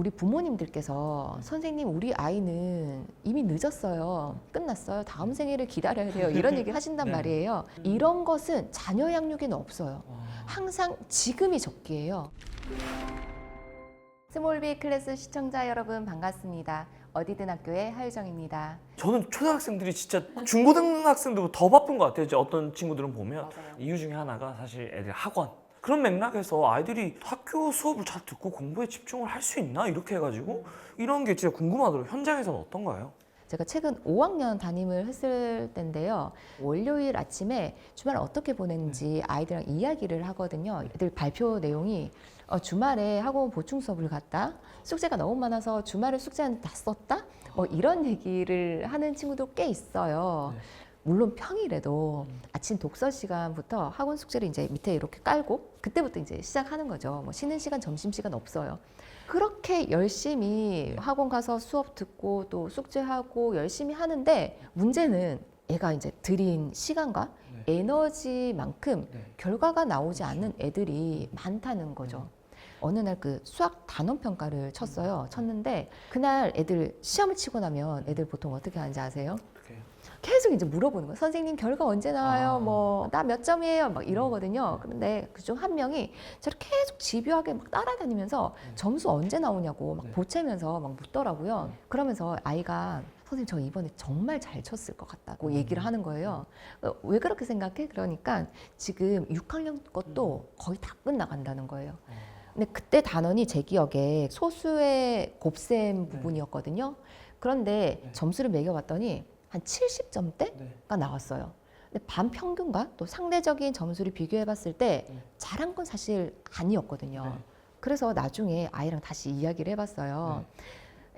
우리 부모님들께서 선생님 우리 아이는 이미 늦었어요. 끝났어요. 다음 생일을 기다려야 돼요. 이런 얘기 하신단 네. 말이에요. 이런 것은 자녀 양육에는 없어요. 항상 지금이 적기예요. 스몰비 클래스 시청자 여러분 반갑습니다. 어디든 학교의 하유정입니다. 저는 초등학생들이 진짜 중고등학생들보다 더 바쁜 것 같아요. 이제 어떤 친구들은 보면 맞아요. 이유 중에 하나가 사실 애들 학원. 그런 맥락에서 아이들이 학교 수업을 잘 듣고 공부에 집중을 할 수 있나? 이렇게 해가지고 이런 게 진짜 궁금하더라고요. 현장에서는 어떤가요? 제가 최근 5학년 담임을 했을 때인데요. 월요일 아침에 주말 어떻게 보냈는지 아이들이랑 이야기를 하거든요. 애들 발표 내용이 주말에 학원 보충 수업을 갔다. 숙제가 너무 많아서 주말에 숙제는 다 썼다. 뭐 이런 얘기를 하는 친구도 꽤 있어요. 물론 평일에도 아침 독서 시간부터 학원 숙제를 이제 밑에 이렇게 깔고 그때부터 이제 시작하는 거죠. 뭐 쉬는 시간, 점심 시간 없어요. 그렇게 열심히 학원 가서 수업 듣고 또 숙제하고 열심히 하는데 문제는 애가 이제 들인 시간과 에너지만큼 결과가 나오지 않는 애들이 많다는 거죠. 어느 날 그 수학 단원 평가를 쳤는데 그날 애들 시험을 치고 나면 애들 보통 어떻게 하는지 아세요? 어떻게 해요? 계속 이제 물어보는 거예요. 선생님 결과 언제 나와요? 뭐 나 몇 점이에요? 막 이러거든요. 그런데 그중 한 명이 저를 계속 집요하게 막 따라다니면서 점수 언제 나오냐고 막 보채면서 막 묻더라고요. 그러면서 아이가 선생님 저 이번에 정말 잘 쳤을 것 같다고 얘기를 하는 거예요. 왜 그렇게 생각해? 그러니까 지금 6학년 것도 거의 다 끝나간다는 거예요. 근데 그때 단원이 제 기억에 소수의 곱셈 부분이었거든요. 그런데 점수를 매겨봤더니 한 70점대가 나왔어요. 근데 반 평균과 또 상대적인 점수를 비교해봤을 때 잘한 건 사실 아니었거든요. 그래서 나중에 아이랑 다시 이야기를 해봤어요.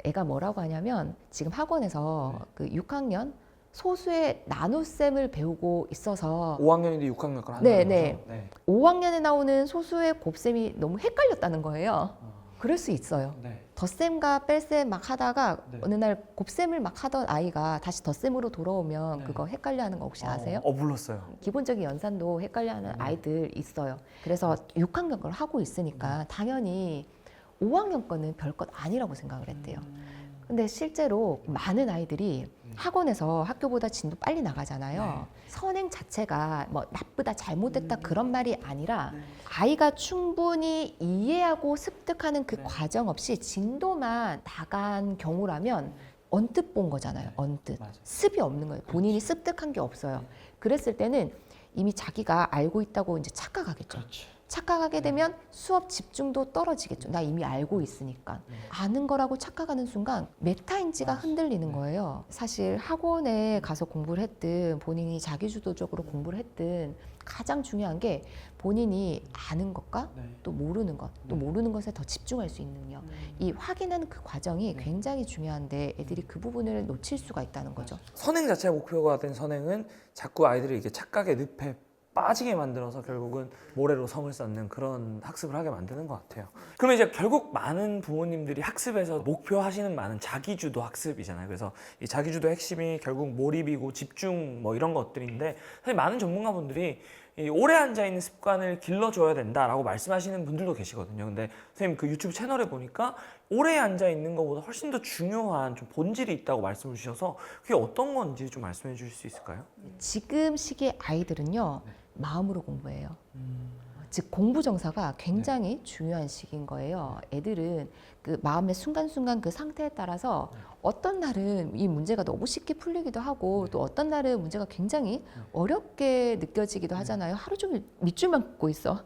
애가 뭐라고 하냐면 지금 학원에서 그 6학년 소수의 나눗셈을 배우고 있어서 5학년인데 6학년 걸 네, 한다는 네. 거죠? 네. 5학년에 나오는 소수의 곱셈이 너무 헷갈렸다는 거예요. 그럴 수 있어요. 덧셈과 뺄셈 막 하다가 어느 날 곱셈을 막 하던 아이가 다시 덧셈으로 돌아오면 그거 헷갈려하는 거 혹시 아세요? 몰랐어요. 기본적인 연산도 헷갈려하는 아이들 있어요. 그래서 6학년 걸 하고 있으니까 당연히 5학년 거는 별것 아니라고 생각을 했대요. 근데 실제로 많은 아이들이 학원에서 학교보다 진도 빨리 나가잖아요. 선행 자체가 뭐 나쁘다, 잘못됐다 그런 말이 아니라 아이가 충분히 이해하고 습득하는 그 과정 없이 진도만 나간 경우라면 언뜻 본 거잖아요. 언뜻. 습이 없는 거예요. 본인이 습득한 게 없어요. 그랬을 때는 이미 자기가 알고 있다고 이제 착각하겠죠. 착각하게 되면 수업 집중도 떨어지겠죠. 나 이미 알고 있으니까. 아는 거라고 착각하는 순간 메타인지가 흔들리는 거예요. 사실 학원에 가서 공부를 했든 본인이 자기주도적으로 공부를 했든 가장 중요한 게 본인이 아는 것과 또 모르는 것, 또 모르는 것에 더 집중할 수 있는 능력. 이 확인하는 그 과정이 굉장히 중요한데 애들이 그 부분을 놓칠 수가 있다는 거죠. 선행 자체가 목표가 된 선행은 자꾸 아이들을 이게 착각의 늪에 빠지게 만들어서 결국은 모래로 성을 쌓는 그런 학습을 하게 만드는 것 같아요. 그러면 이제 결국 많은 부모님들이 학습에서 목표하시는 많은 자기주도 학습이잖아요. 그래서 이 자기주도 핵심이 결국 몰입이고 집중 뭐 이런 것들인데 사실 많은 전문가분들이 이 오래 앉아있는 습관을 길러줘야 된다라고 말씀하시는 분들도 계시거든요. 근데 선생님 그 유튜브 채널에 보니까 오래 앉아있는 것보다 훨씬 더 중요한 좀 본질이 있다고 말씀을 주셔서 그게 어떤 건지 좀 말씀해 주실 수 있을까요? 지금 시기의 아이들은요. 마음으로 공부해요. 즉 공부 정서가 굉장히 중요한 시기인 거예요. 애들은 그 마음의 순간순간 그 상태에 따라서 어떤 날은 이 문제가 너무 쉽게 풀리기도 하고 또 어떤 날은 문제가 굉장히 어렵게 느껴지기도 하잖아요. 하루 종일 밑줄만 긋고 있어.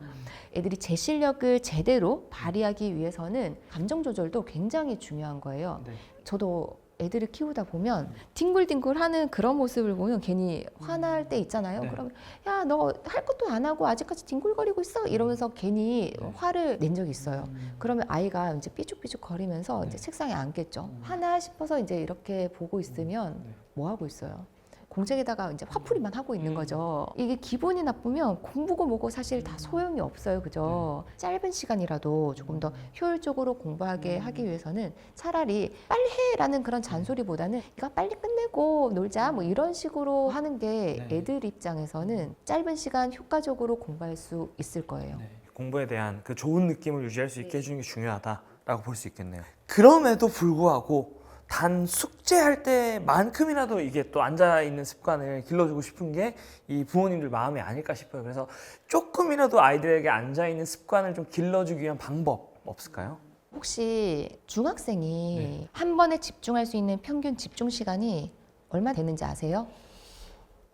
애들이 제 실력을 제대로 발휘하기 위해서는 감정 조절도 굉장히 중요한 거예요. 저도 애들을 키우다 보면 뒹굴뒹굴하는 그런 모습을 보면 괜히 화날 때 있잖아요. 그러면 야, 너 할 것도 안 하고 아직까지 뒹굴거리고 있어? 이러면서 괜히 화를 낸 적이 있어요. 그러면 아이가 이제 삐죽삐죽 거리면서 이제 책상에 앉겠죠. 하나 싶어서 이제 이렇게 보고 있으면 뭐 하고 있어요? 공책에다가 이제 화풀이만 하고 있는 거죠. 이게 기분이 나쁘면 공부고 뭐고 사실 다 소용이 없어요. 그죠? 짧은 시간이라도 조금 더 효율적으로 공부하게 하기 위해서는 차라리 빨리 해라는 그런 잔소리보다는 이거 빨리 끝내고 놀자 뭐 이런 식으로 하는 게 애들 입장에서는 짧은 시간 효과적으로 공부할 수 있을 거예요. 공부에 대한 그 좋은 느낌을 유지할 수 있게 해주는 게 중요하다. 있다라고 볼 수 있겠네요. 그럼에도 불구하고 단 숙제할 때만큼이라도 이게 또 앉아있는 습관을 길러주고 싶은 게 이 부모님들 마음이 아닐까 싶어요. 그래서 조금이라도 아이들에게 앉아있는 습관을 좀 길러주기 위한 방법 없을까요? 혹시 중학생이 네. 한 번에 집중할 수 있는 평균 집중 시간이 얼마 되는지 아세요?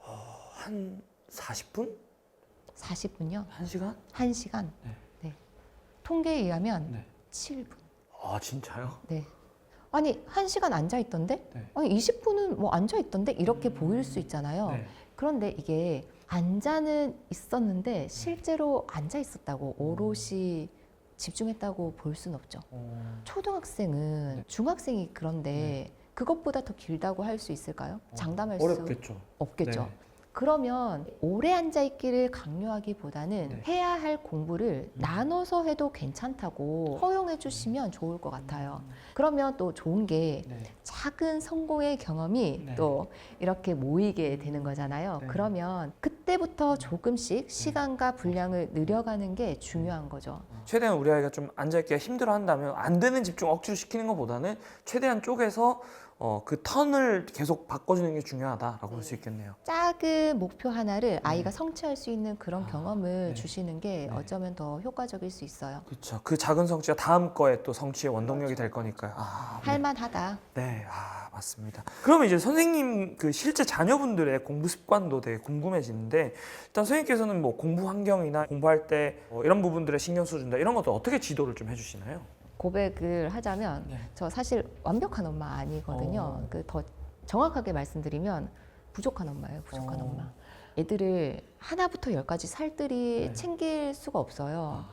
한 40분? 40분요? 1시간? 1시간. 네. 네. 통계에 의하면 네. 7분. 아 진짜요? 네. 아니 1시간 앉아 있던데? 네. 아니 20분은 뭐 앉아 있던데? 이렇게 보일 수 있잖아요. 네. 그런데 이게 앉아는 있었는데 실제로 앉아 있었다고 오롯이 집중했다고 볼 수는 없죠. 초등학생은 네. 중학생이 그런데 그것보다 더 길다고 할 수 있을까요? 장담할 수 어렵겠죠. 없겠죠. 네. 그러면 오래 앉아 있기를 강요하기보다는 네. 해야 할 공부를 나눠서 해도 괜찮다고 허용해 주시면 좋을 것 같아요. 그러면 또 좋은 게 네. 작은 성공의 경험이 네. 또 이렇게 모이게 되는 거잖아요. 네. 그러면 그때부터 조금씩 시간과 분량을 늘려가는 게 중요한 거죠. 최대한 우리 아이가 좀 앉아있기가 힘들어 한다면 안 되는 집중 억지로 시키는 것보다는 최대한 쪼개서 그 턴을 계속 바꿔주는 게 중요하다라고 볼 수 있겠네요. 작은 목표 하나를 아이가 성취할 수 있는 그런 경험을 네. 주시는 게 네. 어쩌면 더 효과적일 수 있어요. 그렇죠. 그 작은 성취가 다음 거에 또 성취의 원동력이 될 거니까요. 할만하다. 네, 맞습니다. 그러면 이제 선생님 그 실제 자녀분들의 공부 습관도 되게 궁금해지는데 일단 선생님께서는 뭐 공부 환경이나 공부할 때 이런 부분들에 신경 써준다 이런 것도 어떻게 지도를 좀 해주시나요? 고백을 하자면 네. 저 사실 완벽한 엄마 아니거든요. 그 더 정확하게 말씀드리면 부족한 엄마예요. 부족한 엄마. 애들을 하나부터 열까지 살뜰히 네. 챙길 수가 없어요.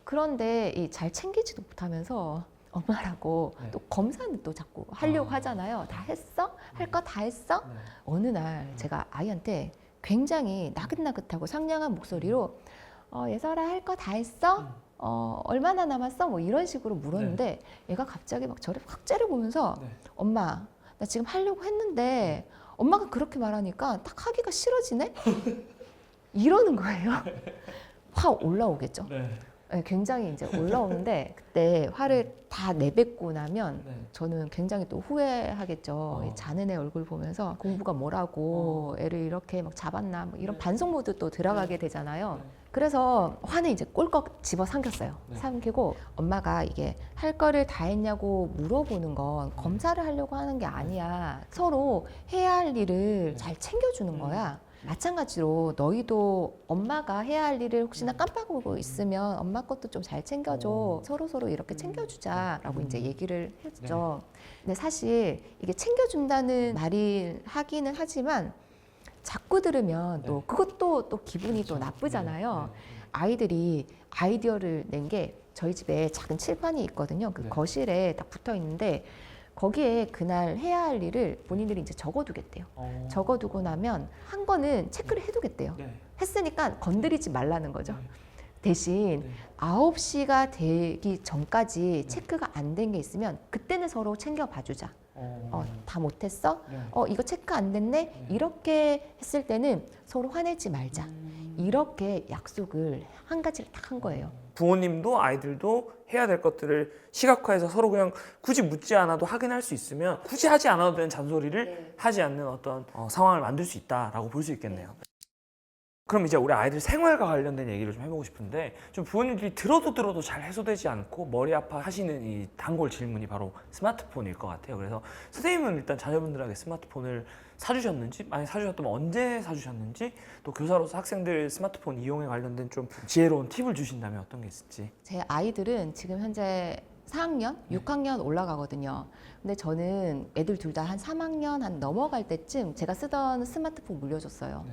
그런데 이 잘 챙기지도 못하면서 엄마라고 네. 또 검사는 또 자꾸 하려고 하잖아요. 다 했어? 할 거 다 했어? 어느 날 제가 아이한테 굉장히 나긋나긋하고 상냥한 목소리로 예설아 할 거 다 했어? 얼마나 남았어? 뭐 이런 식으로 물었는데 얘가 갑자기 막 저를 확 째려보면서 엄마 나 지금 하려고 했는데 엄마가 그렇게 말하니까 딱 하기가 싫어지네? 이러는 거예요. 확 올라오겠죠. 네, 굉장히 이제 올라오는데 그때 화를 다 내뱉고 나면 저는 굉장히 또 후회하겠죠. 이 자는 애 얼굴 보면서 공부가 뭐라고 애를 이렇게 막 잡았나 뭐 이런 반성 모드 또 들어가게 되잖아요. 그래서 화는 이제 꼴꺽 집어 삼켰어요. 삼키고 엄마가 이게 할 거를 다 했냐고 물어보는 건 검사를 하려고 하는 게 아니야. 서로 해야 할 일을 잘 챙겨주는 거야. 마찬가지로 너희도 엄마가 해야 할 일을 혹시나 깜빡하고 있으면 엄마 것도 좀 잘 챙겨줘. 서로 이렇게 챙겨주자라고 이제 얘기를 했죠. 근데 사실 이게 챙겨준다는 말이 하기는 하지만 자꾸 들으면 또 그것도 또 기분이 또 나쁘잖아요. 아이들이 아이디어를 낸 게 저희 집에 작은 칠판이 있거든요. 그 거실에 딱 붙어 있는데 거기에 그날 해야 할 일을 본인들이 이제 적어두겠대요. 적어두고 나면 한 거는 체크를 해두겠대요. 했으니까 건드리지 말라는 거죠. 대신 9시가 되기 전까지 체크가 안 된 게 있으면 그때는 서로 챙겨봐 주자. 다 못했어? 이거 체크 안 됐네? 이렇게 했을 때는 서로 화내지 말자. 이렇게 약속을 한 가지를 딱 한 거예요. 부모님도 아이들도 해야 될 것들을 시각화해서 서로 그냥 굳이 묻지 않아도 확인할 수 있으면 굳이 하지 않아도 되는 잔소리를 하지 않는 어떤 상황을 만들 수 있다라고 볼 수 있겠네요. 그럼 이제 우리 아이들 생활과 관련된 얘기를 좀 해보고 싶은데 좀 부모님들이 들어도 잘 해소되지 않고 머리 아파 하시는 이 단골 질문이 바로 스마트폰일 것 같아요. 그래서 선생님은 일단 자녀분들에게 스마트폰을 사주셨는지, 만약 사주셨다면 언제 사주셨는지, 또 교사로서 학생들 스마트폰 이용에 관련된 좀 지혜로운 팁을 주신다면 어떤 게 있을지. 제 아이들은 지금 현재 4학년, 6학년 올라가거든요. 근데 저는 애들 둘 다 한 3학년 한 넘어갈 때쯤 제가 쓰던 스마트폰 물려줬어요.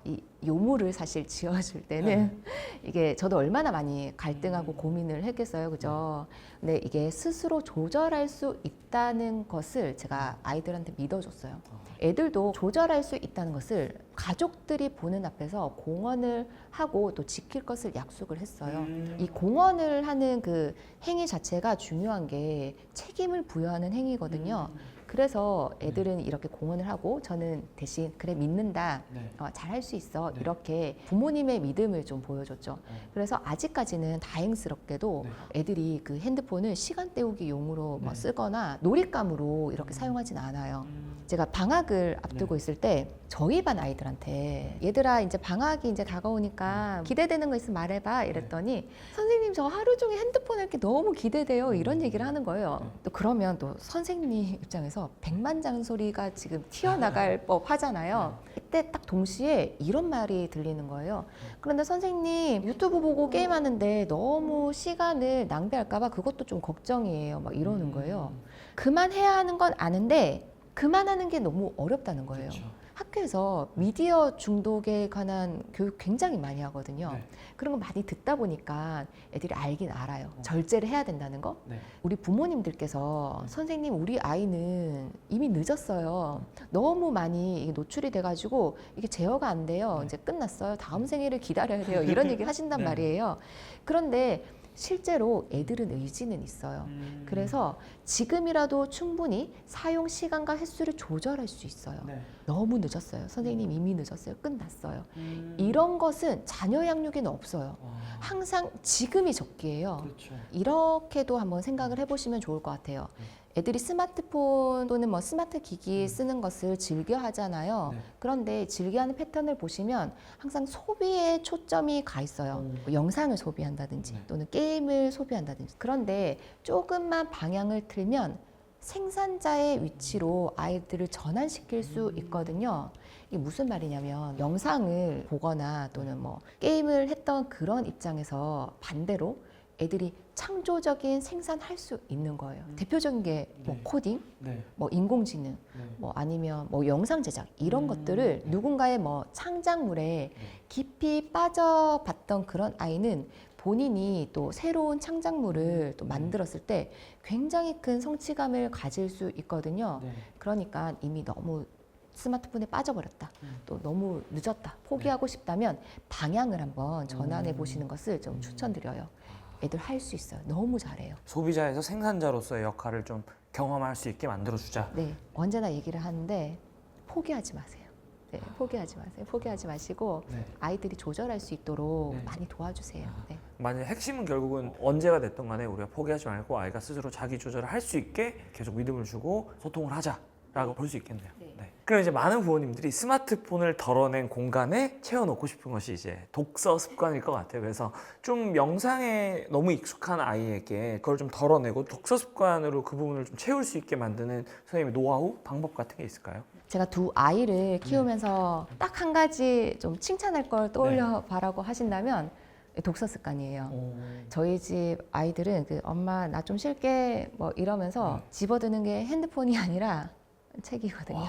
이 요물을 사실 지어줄 때는 이게 저도 얼마나 많이 갈등하고 고민을 했겠어요. 그죠? 근데 이게 스스로 조절할 수 있다는 것을 제가 아이들한테 믿어줬어요. 애들도 조절할 수 있다는 것을 가족들이 보는 앞에서 공언을 하고 또 지킬 것을 약속을 했어요. 이 공언을 하는 그 행위 자체가 중요한 게 책임을 부여하는 행위거든요. 그래서 애들은 이렇게 공헌을 하고 저는 대신 그래 믿는다, 네. 잘할 수 있어 네. 이렇게 부모님의 믿음을 좀 보여줬죠. 네. 그래서 아직까지는 다행스럽게도 네. 애들이 그 핸드폰을 시간 때우기 용으로 뭐 네. 쓰거나 놀잇감으로 이렇게 사용하진 않아요. 음. 제가 방학을 앞두고 있을 때 저희 반 아이들한테 얘들아 이제 방학이 이제 다가오니까 기대되는 거 있으면 말해봐 이랬더니 선생님 저 하루 종일 핸드폰 할 게 너무 기대돼요 이런 얘기를 하는 거예요. 또 그러면 또 선생님 입장에서 백만장소리가 지금 튀어나갈 법 하잖아요. 그때 딱 동시에 이런 말이 들리는 거예요. 그런데 선생님 유튜브 보고 게임하는데 너무 시간을 낭비할까 봐 그것도 좀 걱정이에요 막 이러는 거예요. 그만해야 하는 건 아는데 그만하는 게 너무 어렵다는 거예요. 그렇죠. 학교에서 미디어 중독에 관한 교육 굉장히 많이 하거든요. 네. 그런 거 많이 듣다 보니까 애들이 알긴 알아요. 절제를 해야 된다는 거. 네. 우리 부모님들께서 선생님 우리 아이는 이미 늦었어요. 너무 많이 이게 노출이 돼가지고 이게 제어가 안 돼요. 이제 끝났어요. 다음 생일을 기다려야 돼요. 이런 얘기를 하신단 네. 말이에요. 그런데 실제로 애들은 의지는 있어요. 그래서 지금이라도 충분히 사용 시간과 횟수를 조절할 수 있어요. 네. 너무 늦었어요. 선생님 이미 늦었어요. 끝났어요. 이런 것은 자녀 양육에는 없어요. 항상 지금이 적기예요. 그렇죠. 이렇게도 한번 생각을 해보시면 좋을 것 같아요. 애들이 스마트폰 또는 뭐 스마트 기기 쓰는 것을 즐겨 하잖아요. 네. 그런데 즐겨하는 패턴을 보시면 항상 소비에 초점이 가 있어요. 뭐 영상을 소비한다든지 네. 또는 게임을 소비한다든지. 그런데 조금만 방향을 틀면 생산자의 위치로 아이들을 전환시킬 수 있거든요. 이게 무슨 말이냐면 영상을 보거나 또는 뭐 게임을 했던 그런 입장에서 반대로 애들이 창조적인 생산할 수 있는 거예요. 대표적인 게 뭐 네. 코딩, 네. 뭐 인공지능, 네. 뭐 아니면 뭐 영상 제작 이런 것들을 누군가의 뭐 창작물에 깊이 빠져봤던 그런 아이는 본인이 또 새로운 창작물을 또 만들었을 때 굉장히 큰 성취감을 가질 수 있거든요. 네. 그러니까 이미 너무 스마트폰에 빠져버렸다. 또 너무 늦었다. 포기하고 싶다면 방향을 한번 전환해 보시는 것을 좀 추천드려요. 애들 할 수 있어요. 너무 잘해요. 소비자에서 생산자로서의 역할을 좀 경험할 수 있게 만들어주자. 네, 언제나 얘기를 하는데 포기하지 마세요. 네, 포기하지 마세요. 포기하지 마시고 네. 아이들이 조절할 수 있도록 네. 많이 도와주세요. 네. 만약 핵심은 결국은 언제가 됐든 간에 우리가 포기하지 말고 아이가 스스로 자기 조절을 할 수 있게 계속 믿음을 주고 소통을 하자라고 볼 수 있겠네요. 네. 네. 그럼 이제 많은 부모님들이 스마트폰을 덜어낸 공간에 채워놓고 싶은 것이 이제 독서 습관일 것 같아요. 그래서 좀 영상에 너무 익숙한 아이에게 그걸 좀 덜어내고 독서 습관으로 그 부분을 좀 채울 수 있게 만드는 선생님의 노하우, 방법 같은 게 있을까요? 제가 두 아이를 키우면서 딱 한 가지 좀 칭찬할 걸 떠올려 봐라고 하신다면 독서 습관이에요. 저희 집 아이들은 그 엄마 나 좀 쉴게 뭐 이러면서 집어드는 게 핸드폰이 아니라 책이거든요.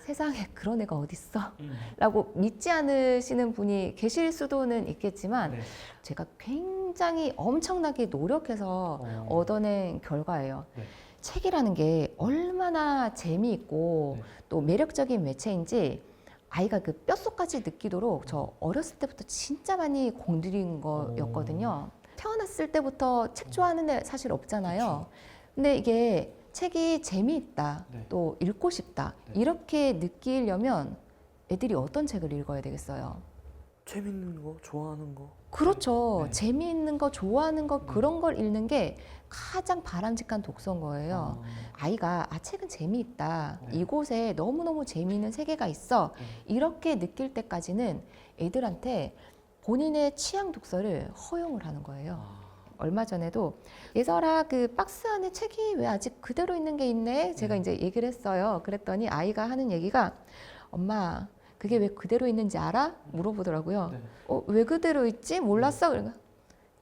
세상에 그런 애가 어딨어? 라고 믿지 않으시는 분이 계실 수도는 있겠지만 네. 제가 굉장히 엄청나게 노력해서 얻어낸 결과예요. 네. 책이라는 게 얼마나 재미있고 네. 또 매력적인 매체인지 아이가 그 뼛속까지 느끼도록 저 어렸을 때부터 진짜 많이 공들인 거였거든요. 태어났을 때부터 책 좋아하는 애 사실 없잖아요. 근데 이게 책이 재미있다, 네. 또 읽고 싶다 네. 이렇게 느끼려면 애들이 어떤 책을 읽어야 되겠어요? 재밌는 거, 좋아하는 거. 그렇죠. 네. 재미있는 거, 좋아하는 거 그런 걸 읽는 게 가장 바람직한 독서인 거예요. 아이가 책은 재미있다. 네. 이곳에 너무너무 재미있는 세계가 있어. 네. 이렇게 느낄 때까지는 애들한테 본인의 취향 독서를 허용을 하는 거예요. 얼마 전에도 예설아 그 박스 안에 책이 왜 아직 그대로 있는 게 있네? 제가 이제 얘기를 했어요. 그랬더니 아이가 하는 얘기가 엄마 그게 왜 그대로 있는지 알아? 물어보더라고요. 네. 왜 그대로 있지? 몰랐어? 그러니까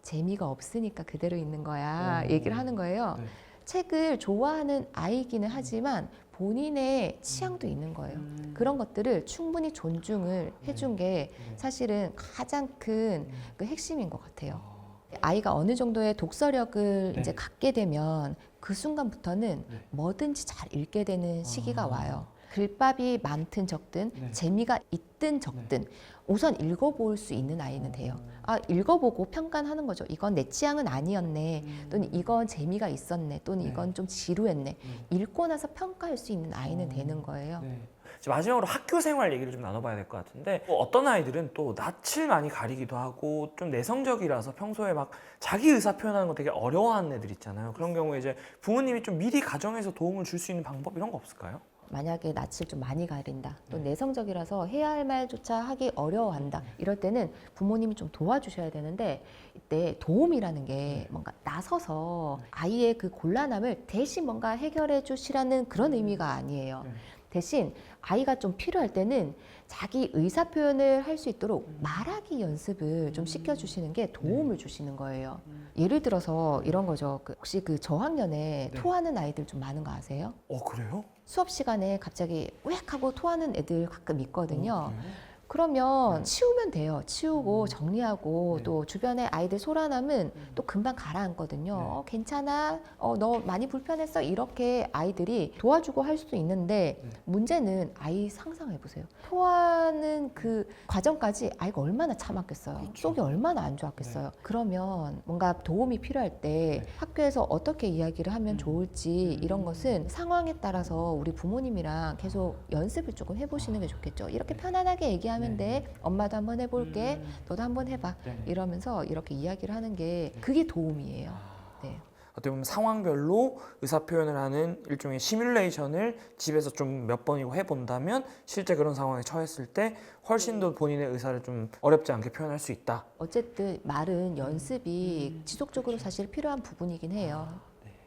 재미가 없으니까 그대로 있는 거야. 얘기를 하는 거예요. 네. 책을 좋아하는 아이기는 하지만 본인의 취향도 있는 거예요. 그런 것들을 충분히 존중을 해준 게 사실은 가장 큰 그 핵심인 것 같아요. 아이가 어느 정도의 독서력을 네. 이제 갖게 되면 그 순간부터는 네. 뭐든지 잘 읽게 되는 시기가 와요. 글밥이 많든 적든 네. 재미가 있든 적든 우선 읽어볼 수 있는 아이는 돼요. 아, 읽어보고 평가하는 거죠. 이건 내 취향은 아니었네, 또는 이건 재미가 있었네, 또는 네. 이건 좀 지루했네. 읽고 나서 평가할 수 있는 아이는 되는 거예요. 네. 이제 마지막으로 학교 생활 얘기를 좀 나눠봐야 될 것 같은데, 어떤 아이들은 또 낯을 많이 가리기도 하고 좀 내성적이라서 평소에 막 자기 의사 표현하는 거 되게 어려워하는 애들 있잖아요. 그런 경우에 이제 부모님이 좀 미리 가정에서 도움을 줄 수 있는 방법 이런 거 없을까요? 만약에 낯을 좀 많이 가린다, 또 내성적이라서 해야 할 말조차 하기 어려워한다, 이럴 때는 부모님이 좀 도와주셔야 되는데, 이때 도움이라는 게 뭔가 나서서 아이의 그 곤란함을 대신 뭔가 해결해 주시라는 그런 의미가 아니에요. 대신 아이가 좀 필요할 때는 자기 의사 표현을 할 수 있도록 말하기 연습을 좀 시켜주시는 게 도움을 주시는 거예요. 예를 들어서 이런 거죠. 혹시 그 저학년에 토하는 아이들 좀 많은 거 아세요? 그래요? 수업 시간에 갑자기 웩 하고 토하는 애들 가끔 있거든요. 그래요? 그러면 치우면 돼요. 치우고 정리하고 네. 또 주변에 아이들 소란하면 또 금방 가라앉거든요. 괜찮아, 너 많이 불편했어, 이렇게 아이들이 도와주고 할 수도 있는데, 문제는 아이 상상해 보세요. 토하는 그 과정까지 아이가 얼마나 참았겠어요. 속이 얼마나 안 좋았겠어요. 그러면 뭔가 도움이 필요할 때 학교에서 어떻게 이야기를 하면 좋을지, 이런 것은 상황에 따라서 우리 부모님이랑 계속 연습을 조금 해보시는 게 좋겠죠. 이렇게 편안하게 얘기하면 돼. 엄마도 한번 해볼게. 너도 한번 해봐. 이러면서 이렇게 이야기를 하는 게 그게 도움이에요. 네. 어떻게 보면 상황별로 의사 표현을 하는 일종의 시뮬레이션을 집에서 좀 몇 번이고 해본다면 실제 그런 상황에 처했을 때 훨씬 더 본인의 의사를 좀 어렵지 않게 표현할 수 있다. 어쨌든 말은 연습이 지속적으로 사실 필요한 부분이긴 해요.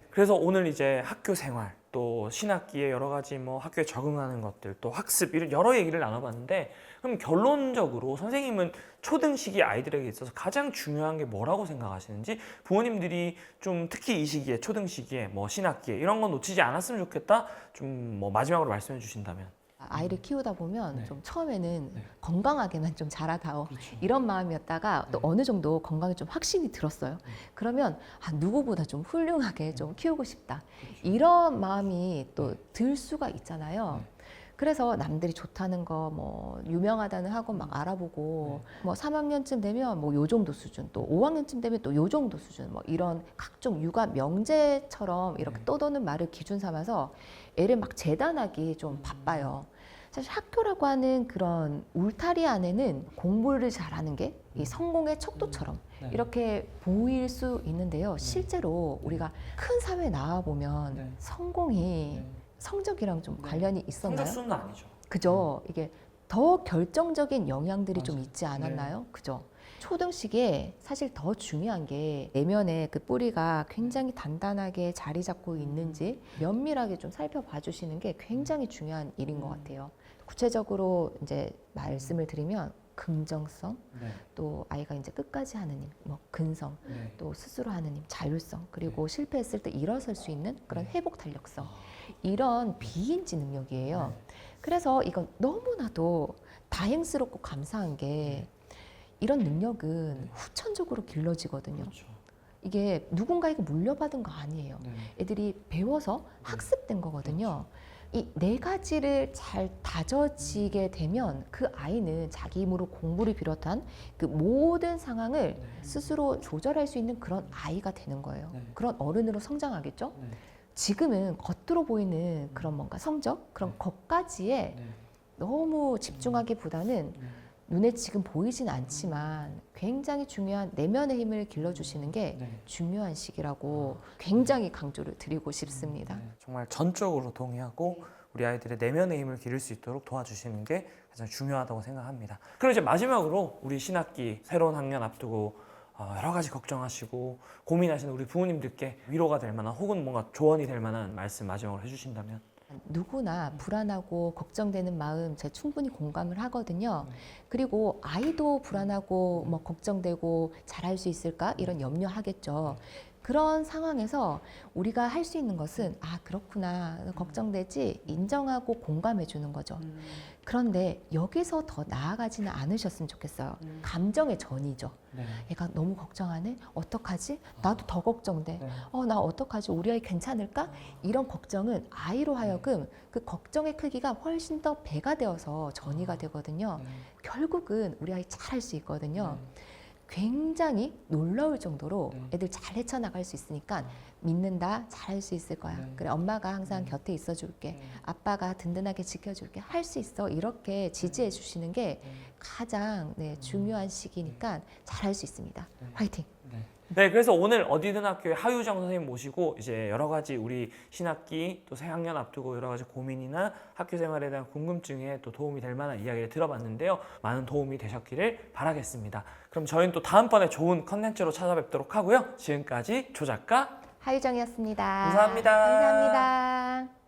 그래서 오늘 이제 학교 생활, 또 신학기에 여러 가지 뭐 학교에 적응하는 것들, 또 학습, 이런 여러 얘기를 나눠봤는데, 그럼 결론적으로 선생님은 초등 시기 아이들에게 있어서 가장 중요한 게 뭐라고 생각하시는지, 부모님들이 좀 특히 이 시기에, 초등 시기에 뭐 신학기에 이런 건 놓치지 않았으면 좋겠다, 좀 뭐 마지막으로 말씀해 주신다면. 아이를 키우다 보면 좀 처음에는 건강하게만 좀 자라다오, 이런 마음이었다가 또 어느 정도 건강에 좀 확신이 들었어요. 그러면 누구보다 좀 훌륭하게 좀 키우고 싶다, 이런 마음이 또 들 수가 있잖아요. 그래서 남들이 좋다는 거, 뭐 유명하다는 학원 막 알아보고, 뭐 3학년쯤 되면 뭐 요 정도 수준, 또 5학년쯤 되면 또 요 정도 수준, 뭐 이런 각종 육아 명제처럼 이렇게 떠도는 말을 기준 삼아서 애를 막 재단하기 좀 바빠요. 사실 학교라고 하는 그런 울타리 안에는 공부를 잘하는 게 이 성공의 척도처럼 이렇게 보일 수 있는데요. 실제로 우리가 큰 사회에 나와 보면 성공이 성적이랑 좀 관련이 있었나요? 성적순은 아니죠. 그죠? 이게 더 결정적인 영향들이 좀 있지 않았나요? 그죠? 초등 시기에 사실 더 중요한 게 내면의 그 뿌리가 굉장히 단단하게 자리 잡고 있는지 면밀하게 좀 살펴봐 주시는 게 굉장히 중요한 일인 것 같아요. 구체적으로 이제 말씀을 드리면 긍정성, 또 아이가 이제 끝까지 하는 힘, 뭐 근성, 또 스스로 하는 힘, 자율성, 그리고 실패했을 때 일어설 수 있는 그런 회복 탄력성, 이런 비인지 능력이에요. 그래서 이건 너무나도 다행스럽고 감사한 게, 이런 능력은 후천적으로 길러지거든요. 이게 누군가에게 물려받은 거 아니에요. 애들이 배워서 학습된 거거든요. 이 네 가지를 잘 다져지게 되면 그 아이는 자기 힘으로 공부를 비롯한 그 모든 상황을 스스로 조절할 수 있는 그런 아이가 되는 거예요. 그런 어른으로 성장하겠죠? 지금은 겉으로 보이는 그런 뭔가 성적, 그런 것까지에 너무 집중하기보다는 눈에 지금 보이진 않지만 굉장히 중요한 내면의 힘을 길러주시는 게 중요한 시기라고 굉장히 강조를 드리고 싶습니다. 정말 전적으로 동의하고 우리 아이들의 내면의 힘을 기를 수 있도록 도와주시는 게 가장 중요하다고 생각합니다. 그럼 이제 마지막으로 우리 신학기 새로운 학년 앞두고 여러 가지 걱정하시고 고민하시는 우리 부모님들께 위로가 될 만한, 혹은 뭔가 조언이 될 만한 말씀 마지막으로 해주신다면. 누구나 불안하고 걱정되는 마음 제가 충분히 공감을 하거든요. 그리고 아이도 불안하고 뭐 걱정되고 잘할 수 있을까 이런 염려하겠죠. 그런 상황에서 우리가 할 수 있는 것은 아 그렇구나 걱정되지 인정하고 공감해 주는 거죠. 그런데 여기서 더 나아가지는 않으셨으면 좋겠어요. 감정의 전이죠. 네. 얘가 너무 걱정하네? 어떡하지? 나도 더 걱정돼. 네. 나 어떡하지? 우리 아이 괜찮을까? 이런 걱정은 아이로 하여금 그 걱정의 크기가 훨씬 더 배가 되어서 전이가 되거든요. 결국은 우리 아이 잘할 수 있거든요. 굉장히 놀라울 정도로 애들 잘 헤쳐나갈 수 있으니까 믿는다, 잘할 수 있을 거야. 그래, 엄마가 항상 곁에 있어줄게. 아빠가 든든하게 지켜줄게. 할 수 있어. 이렇게 지지해 주시는 게 가장 중요한 시기니까 잘할 수 있습니다. 화이팅! 네, 그래서 오늘 어디든 학교의 하유정 선생님 모시고 이제 여러 가지 우리 신학기 또 새학년 앞두고 여러 가지 고민이나 학교 생활에 대한 궁금증에 또 도움이 될 만한 이야기를 들어봤는데요. 많은 도움이 되셨기를 바라겠습니다. 그럼 저희는 또 다음번에 좋은 컨텐츠로 찾아뵙도록 하고요. 지금까지 조작가 하유정이었습니다. 감사합니다. 감사합니다.